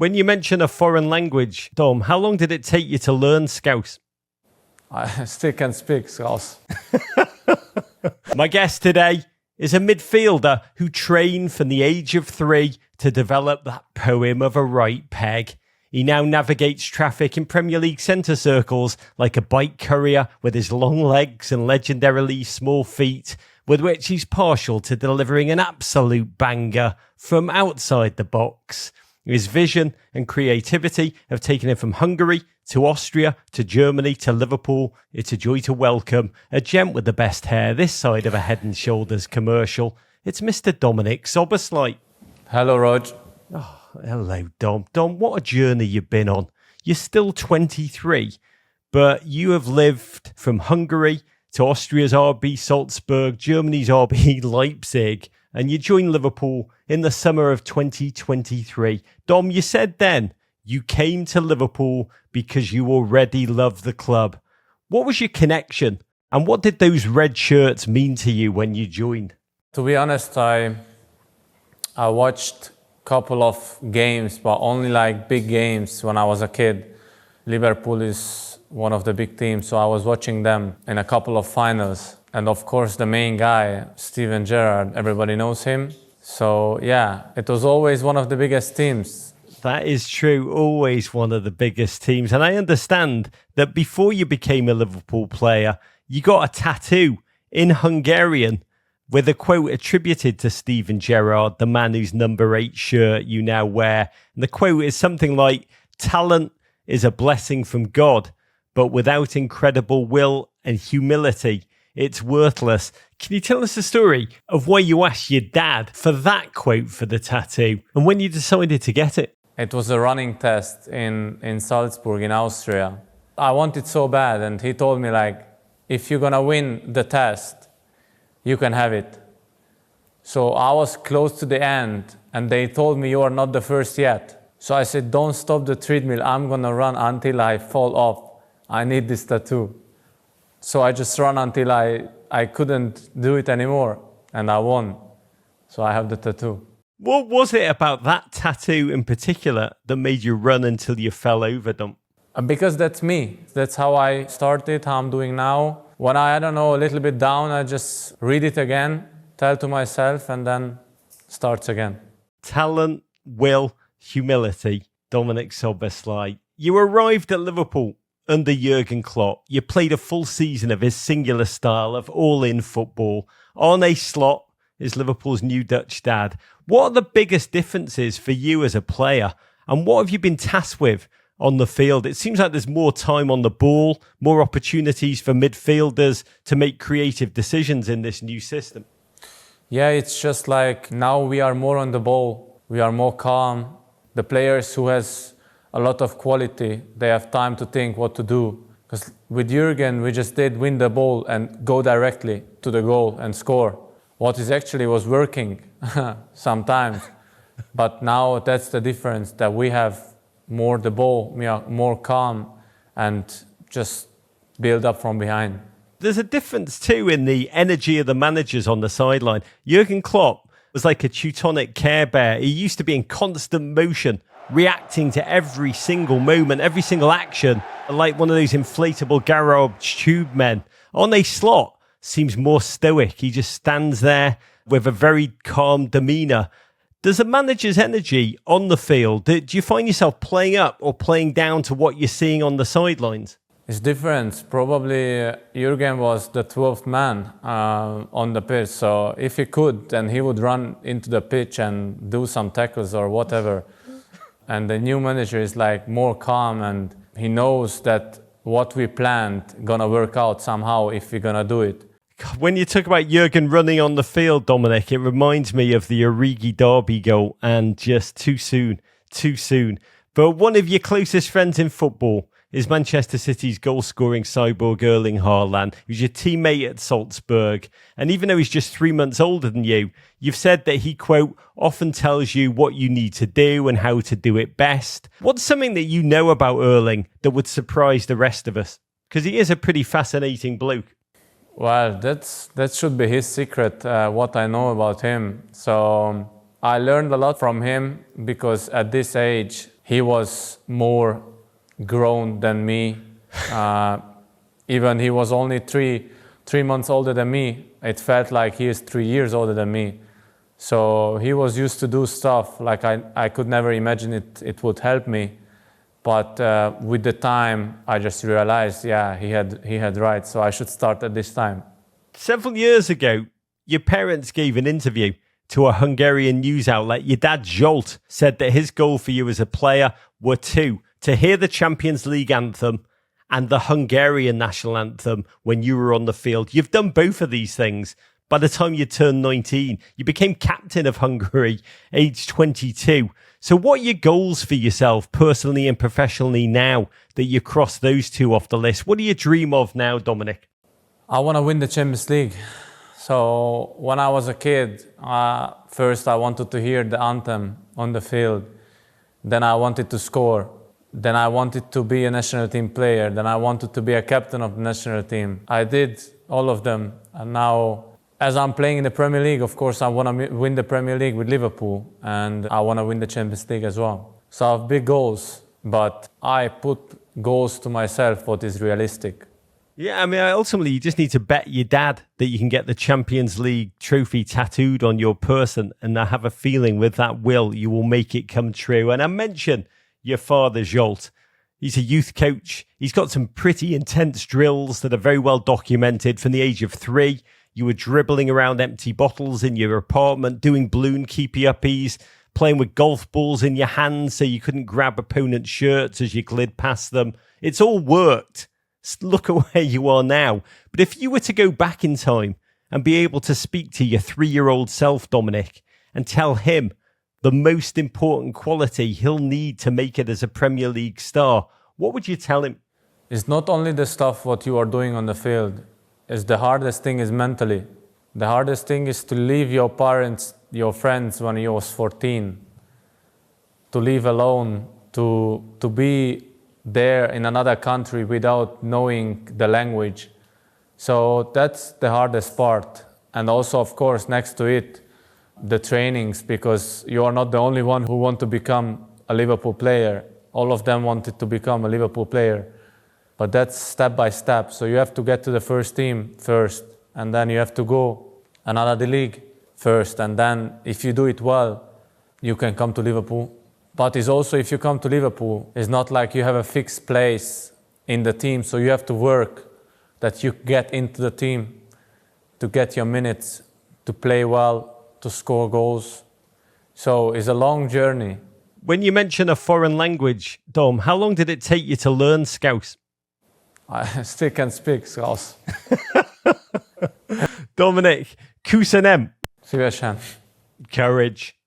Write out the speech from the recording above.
When you mention a foreign language, Dom, how long did it take you to learn Scouse? I still can speak Scouse. My guest today is a midfielder who trained from the age of 3 to develop that poem of a right peg. He now navigates traffic in Premier League centre circles like a bike courier with his long legs and legendarily small feet, with which he's partial to delivering an absolute banger from outside the box. His vision and creativity have taken him from Hungary to Austria to Germany to Liverpool. It's a joy to welcome a gent with the best hair this side of a Head and Shoulders commercial. It's Mr. Dominik Szoboszlai. Hello, Rog. Oh, hello, Dom. Dom, what a journey you've been on. You're still 23, but you have lived from Hungary to Austria's RB Salzburg, Germany's RB Leipzig, and you joined Liverpool in the summer of 2023. Dom, you said then you came to Liverpool because you already loved the club. What was your connection, and what did those red shirts mean to you when you joined? To be honest, I watched a couple of games, but only like big games when I was a kid. Liverpool is one of the big teams, so I was watching them in a couple of finals. And of course, the main guy, Steven Gerrard, everybody knows him. So yeah, it was always one of the biggest teams. That is true, always one of the biggest teams. And I understand that before you became a Liverpool player, you got a tattoo in Hungarian with a quote attributed to Steven Gerrard, the man whose number 8 shirt you now wear. And the quote is something like, "Talent is a blessing from God, but without incredible will and humility, it's worthless." Can you tell us the story of why you asked your dad for that quote for the tattoo and when you decided to get it? It was a running test in Salzburg, in Austria. I wanted so bad, and he told me, like, if you're gonna win the test, you can have it. So I was close to the end, and they told me, you are not the first yet. So I said, don't stop the treadmill. I'm gonna run until I fall off. I need this tattoo. So I just ran until I couldn't do it anymore, and I won. So I have the tattoo. What was it about that tattoo in particular that made you run until you fell over, Dom? Because that's me. That's how I started, how I'm doing now. When I don't know, a little bit down, I just read it again, tell to myself, and then starts again. Talent, will, humility. Dominik Szoboszlai. You arrived at Liverpool under Jurgen Klopp. You played a full season of his singular style of all-in football. Arne Slot is Liverpool's new Dutch dad. What are the biggest differences for you as a player? And what have you been tasked with on the field? It seems like there's more time on the ball, more opportunities for midfielders to make creative decisions in this new system. Yeah, it's just like now we are more on the ball. We are more calm. The players who has a lot of quality, they have time to think what to do. Because with Jurgen, we just did win the ball and go directly to the goal and score. What is actually was working sometimes. But now that's the difference, that we have more the ball, we are more calm and just build up from behind. There's a difference too in the energy of the managers on the sideline. Jurgen Klopp was like a Teutonic Care Bear. He used to be in constant motion, reacting to every single moment, every single action, like one of those inflatable garage tube men. Arne Slot seems more stoic. He just stands there with a very calm demeanour. Does a manager's energy on the field, do you find yourself playing up or playing down to what you're seeing on the sidelines? It's different. Probably Jurgen was the 12th man on the pitch. So if he could, then he would run into the pitch and do some tackles or whatever. And the new manager is like more calm, and he knows that what we planned gonna work out somehow if we're gonna do it. When you talk about Jurgen running on the field, Dominik, it reminds me of the Origi Derby goal, and just too soon. But one of your closest friends in football is Manchester City's goal-scoring cyborg Erling Haaland, who's your teammate at Salzburg. And even though he's just 3 months older than you, you've said that he, quote, often tells you what you need to do and how to do it best. What's something that you know about Erling that would surprise the rest of us? Because he is a pretty fascinating bloke. Well, that should be his secret, what I know about him. So I learned a lot from him because at this age, he was more grown than me. Even he was only three months older than me. It felt like he is 3 years older than me. So he was used to do stuff like I could never imagine it would help me. But with the time, I just realized, yeah, he had right. So I should start at this time. Several years ago, your parents gave an interview to a Hungarian news outlet. Your dad, Zsolt, said that his goal for you as a player were two: to hear the Champions League anthem and the Hungarian national anthem when you were on the field. You've done both of these things. By the time you turned 19, you became captain of Hungary, aged 22. So what are your goals for yourself, personally and professionally, now that you cross those two off the list? What do you dream of now, Dominik? I want to win the Champions League. So when I was a kid, first I wanted to hear the anthem on the field. Then I wanted to score. Then I wanted to be a national team player. Then I wanted to be a captain of the national team. I did all of them. And now, as I'm playing in the Premier League, of course, I want to win the Premier League with Liverpool. And I want to win the Champions League as well. So I have big goals. But I put goals to myself what is realistic. Yeah, I mean, ultimately, you just need to bet your dad that you can get the Champions League trophy tattooed on your person. And I have a feeling with that will, you will make it come true. And I mentioned your father, Zsolt. He's a youth coach. He's got some pretty intense drills that are very well documented. From the age of 3, you were dribbling around empty bottles in your apartment, doing balloon keepy-uppies, playing with golf balls in your hands so you couldn't grab opponents' shirts as you glid past them. It's all worked. Look at where you are now. But if you were to go back in time and be able to speak to your 3-year-old self, Dominik, and tell him the most important quality he'll need to make it as a Premier League star, what would you tell him? It's not only the stuff what you are doing on the field. It's the hardest thing is mentally. The hardest thing is to leave your parents, your friends when you was 14, to live alone, to be there in another country without knowing the language. So that's the hardest part. And also, of course, next to it, the trainings, because you are not the only one who want to become a Liverpool player. All of them wanted to become a Liverpool player. But that's step by step. So you have to get to the first team first, and then you have to go another league first. And then if you do it well, you can come to Liverpool. But it's also, if you come to Liverpool, it's not like you have a fixed place in the team. So you have to work that you get into the team to get your minutes, to play well, to score goals. So it's a long journey. When you mention a foreign language, Dom, how long did it take you to learn Scouse? I still can speak Scouse. Dominik, kusanem. Szívesen. Courage.